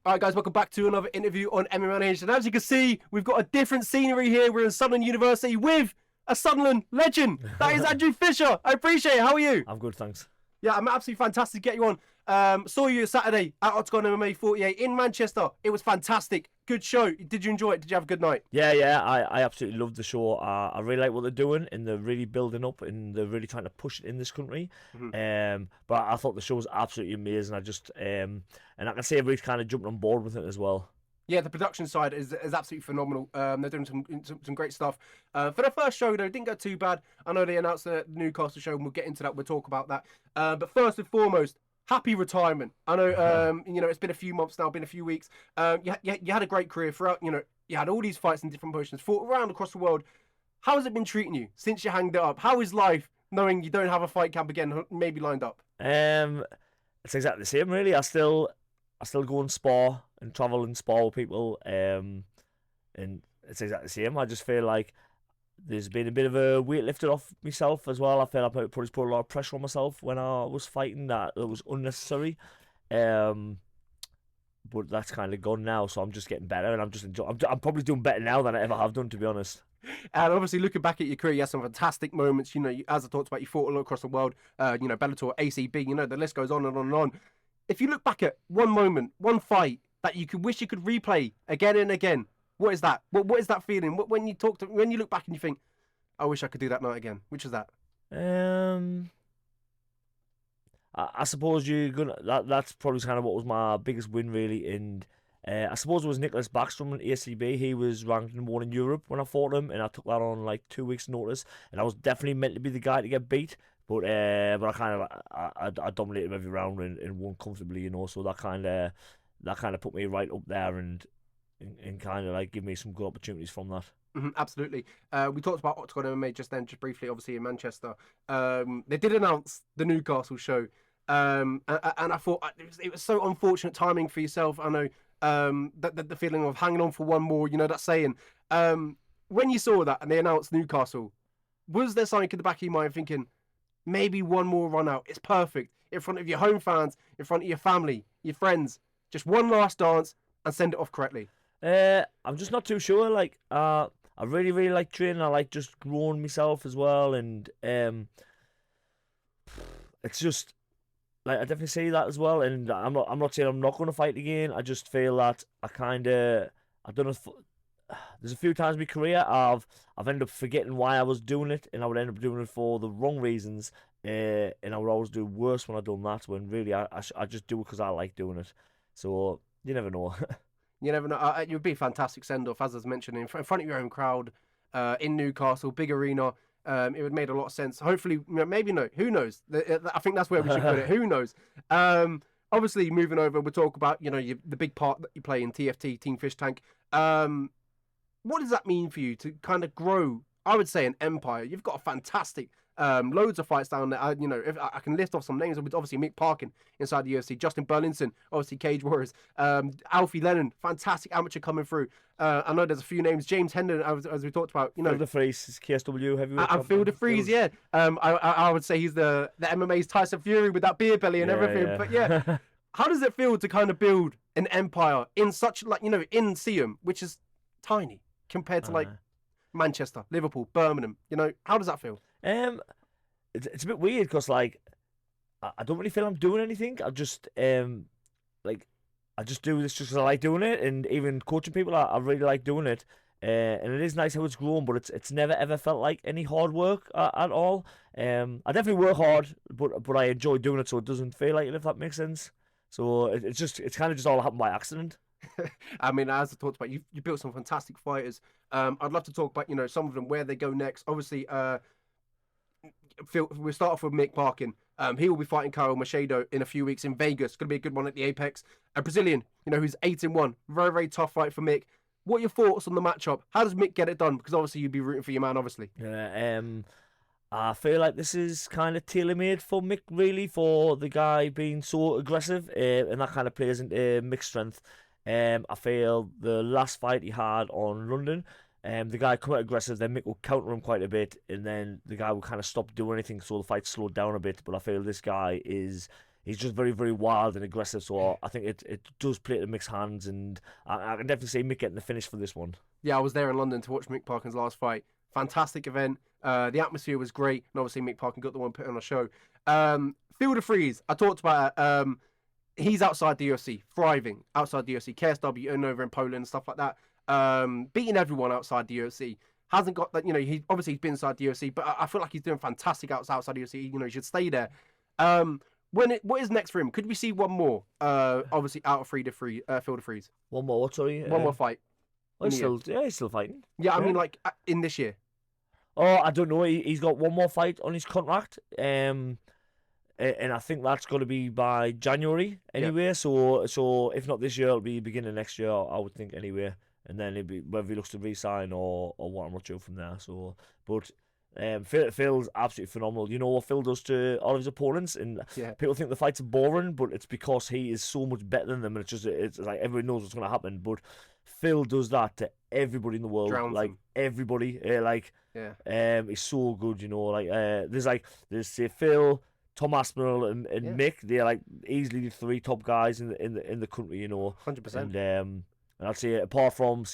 All right, guys, welcome back to another interview on MMA. And as you can see, we've got a different scenery here. We're in Sunderland University with a Sunderland legend. That is Andrew Fisher. I appreciate it. How are you? I'm good, thanks. Yeah, I'm absolutely fantastic to get you on. Saw you Saturday at Octagon MMA 48 in Manchester. It was fantastic. Good show. Did you enjoy it? Did you have a good night? Yeah, I absolutely loved the show. I really like what they're doing, and they're really building up, and they're really trying to push it in this country. But I thought the show was absolutely amazing. And I can see everybody's kind of jumping on board with it as well. Yeah, the production side is absolutely phenomenal. They're doing some great stuff. For the first show, though, it didn't go too bad. I know they announced the Newcastle show, and we'll get into that. We'll talk about that. But first and foremost, happy retirement. I know, it's been a few months now, been a few weeks. You had a great career throughout. You had all these fights in different positions, fought around across the world. How has it been treating you since you hanged it up? How is life knowing you don't have a fight camp again, maybe lined up? It's exactly the same, really. I still go and spar and travel and spar with people, and it's exactly the same. I just feel like there's been a bit of a weight lifted off myself as well. I feel I probably put a lot of pressure on myself when I was fighting that was unnecessary. But that's kind of gone now, so I'm just getting better, and I'm just enjoying. I'm probably doing better now than I ever have done, to be honest. And obviously, looking back at your career, you had some fantastic moments. As I talked about, you fought all across the world. Bellator, ACB. The list goes on and on and on. If you look back at one moment, one fight that you could wish you could replay again and again, what is that? What is that feeling? When you look back and you think, I wish I could do that night again. Which is that? I suppose that's probably kind of what was my biggest win, really. And I suppose it was Nicholas Backstrom in ACB. He was ranked number 1 in Europe when I fought him, and I took that on like 2 weeks' notice. And I was definitely meant to be the guy to get beat. But I dominated him every round and won comfortably, So that kind of put me right up there and kind of like give me some good opportunities from that. Absolutely. We talked about Octagon MMA just briefly, obviously in Manchester. They did announce the Newcastle show, and I thought it was so unfortunate timing for yourself. I know that the feeling of hanging on for one more, that saying. When you saw that and they announced Newcastle, was there something in the back of your mind thinking, maybe one more run out, it's perfect, in front of your home fans, in front of your family, your friends, just one last dance and send it off correctly? I'm just not too sure. Like, I really, really like training. I like just growing myself as well, and it's just like I definitely see that as well. And I'm not saying I'm not going to fight again. I just feel that I don't know. There's a few times in my career I've ended up forgetting why I was doing it, and I would end up doing it for the wrong reasons, and I would always do worse when I done that. When really I just do it because I like doing it. So you never know. You never know. It would be a fantastic send-off, as I was mentioning, in front of your own crowd, in Newcastle, big arena. It would have made a lot of sense. Hopefully, maybe no. Who knows? I think that's where we should put it. Who knows? Obviously, moving over, we'll talk about the big part that you play in TFT, Team Fish Tank. What does that mean for you to kind of grow, I would say, an empire? You've got a fantastic, loads of fights down there. If I can list off some names, obviously Mick Parkin inside the UFC, Justin Burlinson, obviously Cage Warriors, Alfie Lennon, fantastic amateur coming through. I know there's a few names, James Hendon, as we talked about. Phil DeFries, KSW heavyweight. And Phil DeFries, yeah. I would say he's the MMA's Tyson Fury with that beer belly and everything. Yeah. But yeah, how does it feel to kind of build an empire in such in Seaham, which is tiny compared to Manchester, Liverpool, Birmingham? How does that feel? It's a bit weird because I don't really feel I'm doing anything. I just I just do this just because I like doing it, and even coaching people, I really like doing it. And it is nice how it's grown, but it's never ever felt like any hard work at all. I definitely work hard, but I enjoy doing it, so it doesn't feel like it, if that makes sense. So it's kind of just all happened by accident. I mean, as I talked about, you built some fantastic fighters. I'd love to talk about some of them, where they go next. Obviously, we'll start off with Mick Parkin. He will be fighting Kyle Machado in a few weeks in Vegas. Going to be a good one at the Apex. A Brazilian, who's 8-1. Very, very tough fight for Mick. What are your thoughts on the matchup? How does Mick get it done? Because obviously you'd be rooting for your man, obviously. Yeah. I feel like this is kind of tailor-made for Mick, really, for the guy being so aggressive, and that kind of plays into Mick's strength. I feel the last fight he had on London, the guy come out aggressive, then Mick will counter him quite a bit, and then the guy will kind of stop doing anything, so the fight slowed down a bit. But I feel this guy he's he's just very, very wild and aggressive. So I think it does play to Mick's hands, and I can definitely see Mick getting the finish for this one. Yeah, I was there in London to watch Mick Parkin's last fight. Fantastic event. The atmosphere was great, and obviously Mick Parkin got the one put on a show. Field of Freeze, I talked about it. He's outside the UFC, thriving outside the UFC. KSW and over in Poland and stuff like that. Beating everyone outside the UFC. Hasn't got that, he obviously he's been inside the UFC, but I feel like he's doing fantastic outside the UFC. He should stay there. What is next for him? Could we see one more? Obviously out of Field of Freeze. One more, sorry. One more fight. He's still fighting. Yeah, I mean, like in this year. Oh, I don't know. He's got one more fight on his contract. And I think that's going to be by January anyway. Yeah. So if not this year, it'll be beginning of next year, I would think anyway. And then it'll be whether he looks to re-sign or what, I'm not sure from there. So, but Phil's absolutely phenomenal. You know what Phil does to all of his opponents, and people think the fights are boring, but it's because he is so much better than them, and it's like everybody knows what's going to happen. But Phil does that to everybody in the world, Drowns like them. Everybody, he's so good. There's say Phil, Tom Aspinall, and Mick. They're like easily the three top guys in the country. 100%. And I'd say apart from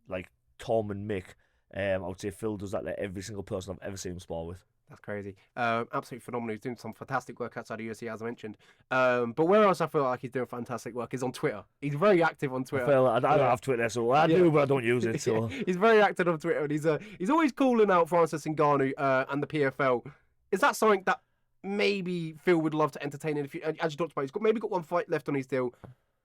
like Tom and Mick, I would say Phil does that to every single person I've ever seen him spar with. That's crazy. Absolutely phenomenal. He's doing some fantastic work outside of UFC, as I mentioned. But where else I feel like he's doing fantastic work is on Twitter. He's very active on Twitter. I don't have Twitter, so I do, but I don't use it. So he's very active on Twitter, and he's always calling out Francis Ngannou and the PFL. Is that something that maybe Phil would love to entertain in the future? As you talked about, he's got one fight left on his deal.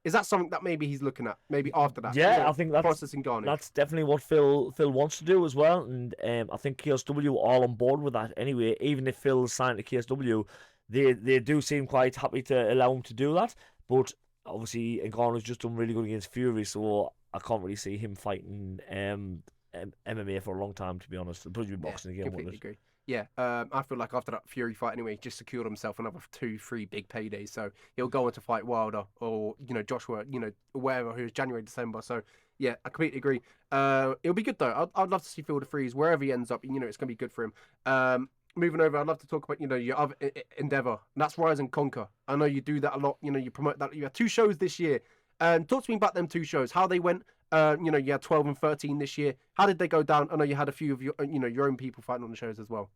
Is that something that maybe he's looking at? Maybe after that? Yeah, I think that's definitely what Phil wants to do as well. And I think KSW are all on board with that anyway. Even if Phil's signed to KSW, they do seem quite happy to allow him to do that. But obviously, Ngannou's just done really good against Fury, so I can't really see him fighting MMA for a long time, to be honest. It'll probably be boxing again. Completely agree. Yeah, I feel like after that Fury fight anyway, he just secured himself another 2-3 big paydays. So he'll go on to fight Wilder or, Joshua, wherever, who's January, December. So, yeah, I completely agree. It'll be good, though. I'd love to see Field of Freeze wherever he ends up. It's going to be good for him. Moving over, I'd love to talk about, your other endeavour. And that's Rise and Conquer. I know you do that a lot. You promote that. You had 2 shows this year. Talk to me about them 2 shows, how they went. You had 12 and 13 this year. How did they go down? I know you had a few of your own people fighting on the shows as well.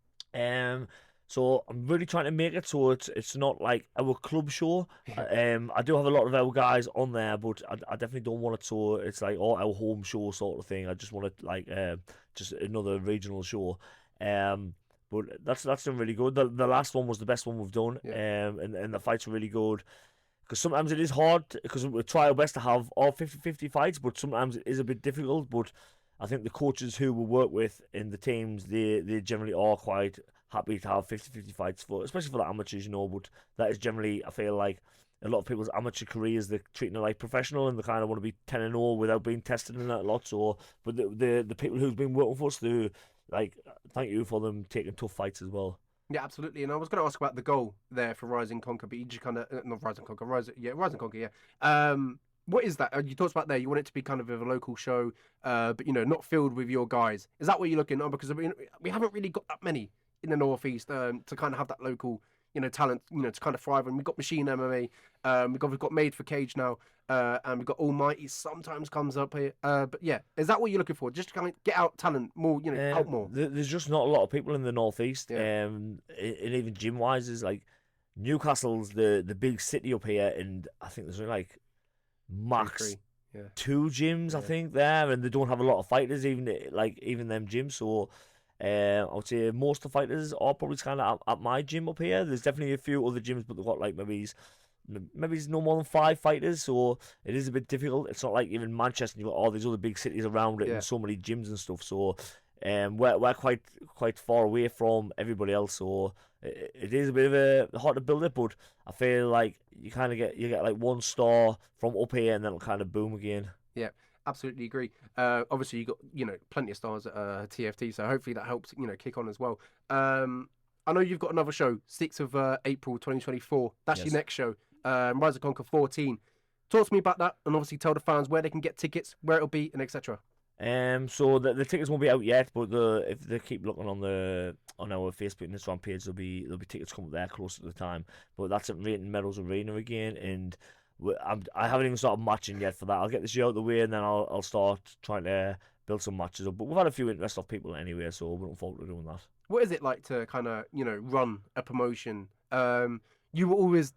So I'm really trying to make it so it's not like our club show. I do have a lot of our guys on there, but I definitely don't want it so it's like our home show sort of thing. I just want it like just another regional show. But that's done really good. The last one was the best one we've done. And the fights are really good. Because sometimes it is hard, because we try our best to have all 50-50 fights, but sometimes it is a bit difficult. But I think the coaches who we work with in the teams, they generally are quite happy to have 50-50 fights, especially for the amateurs, But that is generally, I feel like, a lot of people's amateur careers, they're treating it like professional, and they kind of want to be 10-0 without being tested in that a lot. So, but the people who've been working for us, thank you for them taking tough fights as well. Yeah, absolutely. And I was going to ask about the goal there for Rise and Conquer, but you just kind of not Rise and Conquer, Rise and Conquer. Yeah. What is that? You talked about there. You want it to be kind of a local show, but not filled with your guys. Is that what you're looking at? Because we haven't really got that many in the Northeast to kind of have that local, talent, to kind of thrive. And we've got Machine MMA. We've got Made for Cage now, and we've got Almighty sometimes comes up here. But yeah, is that what you're looking for? Just to kind of get out talent more, out more. There's just not a lot of people in the Northeast, and even gym wise, is like Newcastle's the big city up here, and I think there's only like max 2 gyms, I think there, and they don't have a lot of fighters, even them gyms. So I would say most of the fighters are probably kind of at my gym up here. There's definitely a few other gyms, but they've got like maybe it's no more than 5 fighters, so it is a bit difficult. It's not like even Manchester, you've got all these other big cities around it and so many gyms and stuff. So we're quite far away from everybody else, so it is a bit of a hard to build it. But I feel like you get like 1 star from up here, and then it'll kind of boom again. Yeah. Absolutely agree. Obviously, you got plenty of stars at TFT, so hopefully that helps kick on as well. I know you've got another show, 6th of April 2024. That's your next show, Rise of Conquer 14. Talk to me about that, and obviously tell the fans where they can get tickets, where it'll be, and etc. So the tickets won't be out yet, but if they keep looking on our Facebook and Instagram page, there'll be tickets coming up there closer to the time. But that's at Rating Meadows Arena again, and I haven't even started matching yet for that. I'll get this year out of the way, and then I'll start trying to build some matches up. But we've had a few interest of people anyway, so we're looking forward to doing that. What is it like to kind of, run a promotion? You were always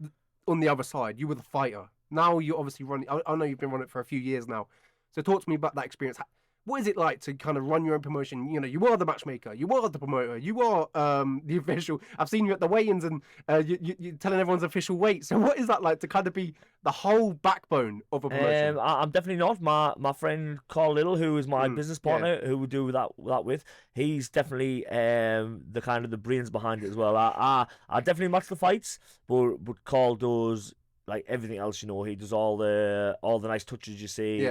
on the other side. You were the fighter. Now you're obviously running. I know you've been running it for a few years now. So talk to me about that experience. What is it like to kind of run your own promotion? You are the matchmaker, you are the promoter, you are the official. I've seen you at the weigh-ins and you're telling everyone's official weight. So what is that like to kind of be the whole backbone of a promotion? I'm definitely not. My friend Carl Little, who is my business partner, who we do that with, he's definitely the kind of the brains behind it as well. I definitely match the fights, but Carl does like everything else. He does all the nice touches you see.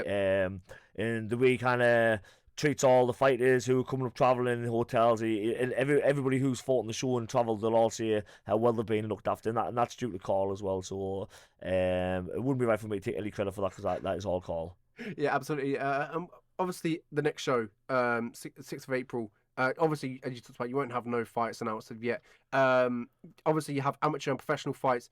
And the way he kind of treats all the fighters who are coming up traveling in hotels. And everybody who's fought in the show and travelled, they'll all say how well they've been looked after, and that's due to Carl as well. So it wouldn't be right for me to take any credit for that, because that is all Carl. Yeah, absolutely. Obviously, the next show, 6th of April. Obviously, as you talked about, you won't have no fights announced yet. Obviously, you have amateur and professional fights.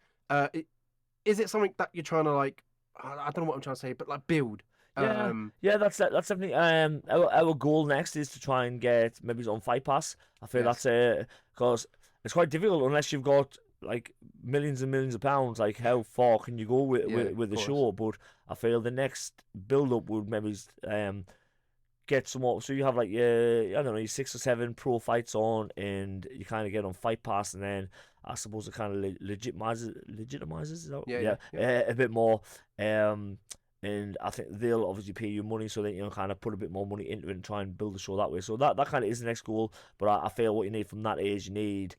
Is it something that you're trying to like? I don't know what I'm trying to say, but like build. Yeah, that's definitely our goal next is to try and get maybe on Fight Pass. I feel that's because it's quite difficult unless you've got like millions and millions of pounds. Like, how far can you go with the show? But I feel the next build up would maybe get some more. So you have like I don't know, your 6 or 7 pro fights on, and you kind of get on Fight Pass, and then I suppose it kind of legitimizes a bit more. And I think they'll obviously pay you money, so that you kind of put a bit more money into it and try and build the show that way. So that kind of is the next goal. But I feel what you need from that is you need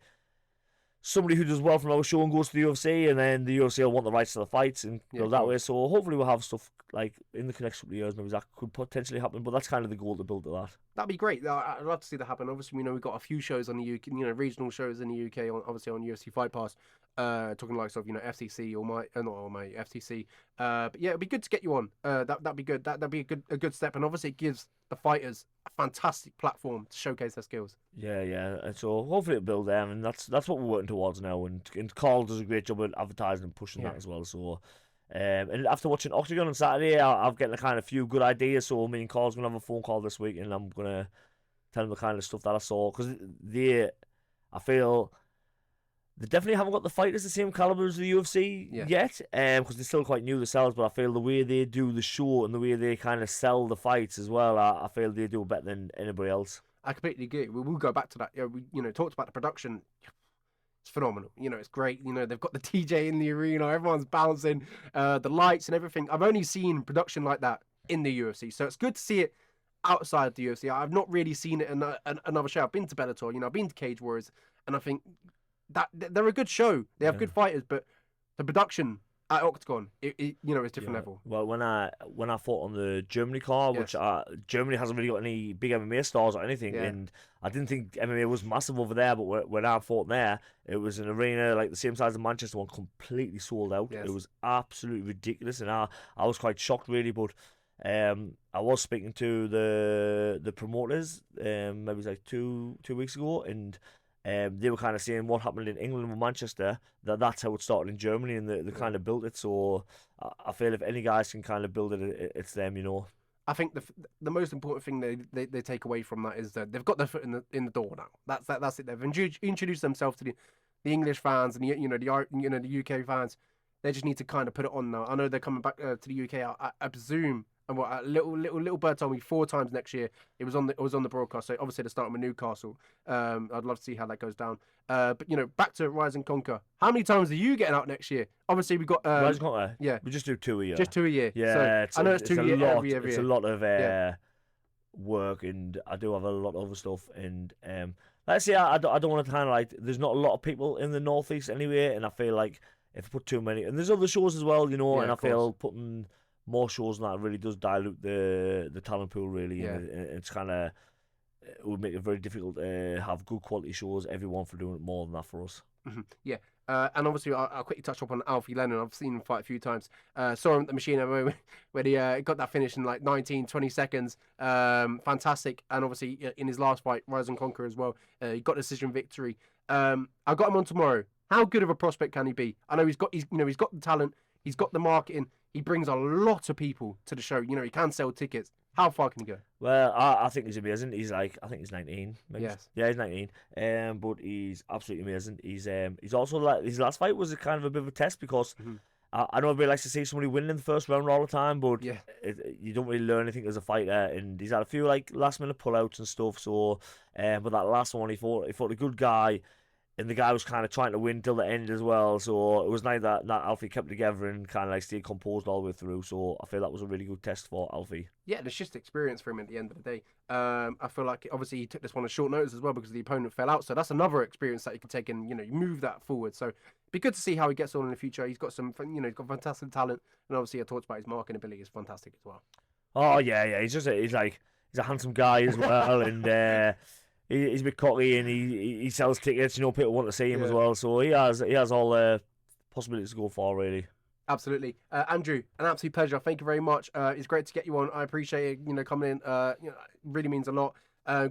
somebody who does well from our show and goes to the UFC, and then the UFC will want the rights to the fights and go that way. So hopefully we'll have stuff like in the next couple of years, maybe that could potentially happen. But that's kind of the goal, to build to that. That'd be great. I'd love to see that happen. Obviously, we've got a few shows on the UK, regional shows in the UK, obviously on UFC Fight Pass. Talking like sort of FCC or my FTC. But yeah, it'd be good to get you on. That'd be good. That'd be a good step, and obviously it gives the fighters a fantastic platform to showcase their skills. Yeah, and so hopefully it'll build them, and that's what we're working towards now. And Carl does a great job at advertising and pushing that as well. So. And after watching Octagon on Saturday, I've getting a kind of few good ideas. So me and Carl's gonna have a phone call this week, and I'm gonna tell him the kind of stuff that I saw, because I feel they definitely haven't got the fighters the same caliber as the UFC yet, because they're still quite new themselves. But I feel the way they do the show and the way they kind of sell the fights as well, I feel they do better than anybody else. I completely agree. We'll go back to that. We talked about the production. It's phenomenal. It's great. They've got the TJ in the arena. Everyone's bouncing, the lights and everything. I've only seen production like that in the UFC, so it's good to see it outside the UFC. I've not really seen it in another show. I've been to Bellator. I've been to Cage Warriors, and I think that they're a good show. They have good fighters, but the production at Octagon, it's different level. Well, when I fought on the Germany card, which Germany hasn't really got any big MMA stars or anything, and I didn't think MMA was massive over there, but when I fought there, it was an arena like the same size as Manchester one, completely sold out. It was absolutely ridiculous, and I was quite shocked really. But I was speaking to the promoters maybe like two weeks ago, and they were kind of saying what happened in England with Manchester, that's how it started in Germany, and they kind of built it. So I feel if any guys can kind of build it, it's them, I think the most important thing they take away from that is that they've got their foot in the door now. That's it. They've introduced themselves to the English fans and the UK fans. They just need to kind of put it on now. I know they're coming back to the UK. I presume. And what little bird told me 4 times next year. It was on the broadcast. So obviously they're starting with Newcastle. I'd love to see how that goes down. But back to Rise and Conquer. How many times are you getting out next year? Obviously we got Rise and Conquer. Yeah, we just do 2 a year. Just 2 a year. Yeah, so I know it's 2 a year every year. It's a lot of work, and I do have a lot of other stuff. And let's say I don't want to kind of like. There's not a lot of people in the northeast anyway, and I feel like if I put too many, and there's other shows as well, and I feel putting more shows than that really does dilute the talent pool really, and it's kind of, it would make it very difficult to have good quality shows, everyone for doing it more than that for us. Yeah, And obviously, I'll quickly touch up on Alfie Lennon. I've seen him fight a few times. Saw him at the Machine MMA when he got that finish in like 19, 20 seconds. Fantastic. And obviously, in his last fight, Rise and Conquer as well, he got decision victory. I got him on tomorrow. How good of a prospect can he be? I know he's got the talent, he's got the marketing. He brings a lot of people to the show. He can sell tickets. How far can he go? Well, I think he's amazing. He's I think he's 19. Maybe. Yes. Yeah, he's 19. But he's absolutely amazing. He's also like his last fight was a kind of a bit of a test because I know everybody likes to see somebody winning in the first round all the time, but you don't really learn anything as a fighter. And he's had a few like last minute pullouts and stuff. So, but that last one he fought a good guy. And the guy was kind of trying to win till the end as well, so it was nice that Alfie kept together and kind of like stayed composed all the way through. So I feel that was a really good test for Alfie. Yeah, it's just experience for him at the end of the day. I feel like obviously he took this one on short notice as well because the opponent fell out, so that's another experience that you can take and you move that forward. So it'd be good to see how he gets on in the future. He's got some, he's got fantastic talent, and obviously I talked about his marketing ability is fantastic as well. Oh yeah, he's a handsome guy as well, and. He's a bit cocky and he sells tickets. People want to see him as well. So he has all the possibilities to go for really. Absolutely, Andrew, an absolute pleasure. Thank you very much. It's great to get you on. I appreciate it. Coming in. It really means a lot.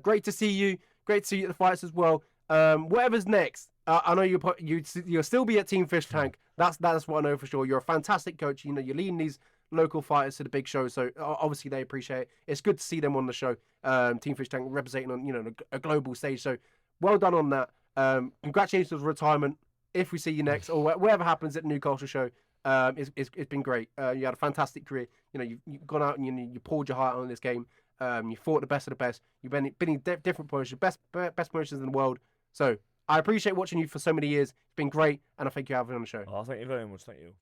Great to see you. Great to see you at the fights as well. Whatever's next, I know you'll still be at Team Fish Tank. That's what I know for sure. You're a fantastic coach. You're leading these local fighters to the big show, so obviously they appreciate it. It's good to see them on the show. Team Fish Tank representing on a global stage. So well done on that. Congratulations on retirement. If we see you next or whatever happens at the Newcastle show, it's been great. You had a fantastic career. You've gone out and you poured your heart out in this game. You fought the best of the best. You've been in different positions, best positions in the world. So I appreciate watching you for so many years. It's been great, and I thank you for having me on the show. Oh, thank you very much. Thank you.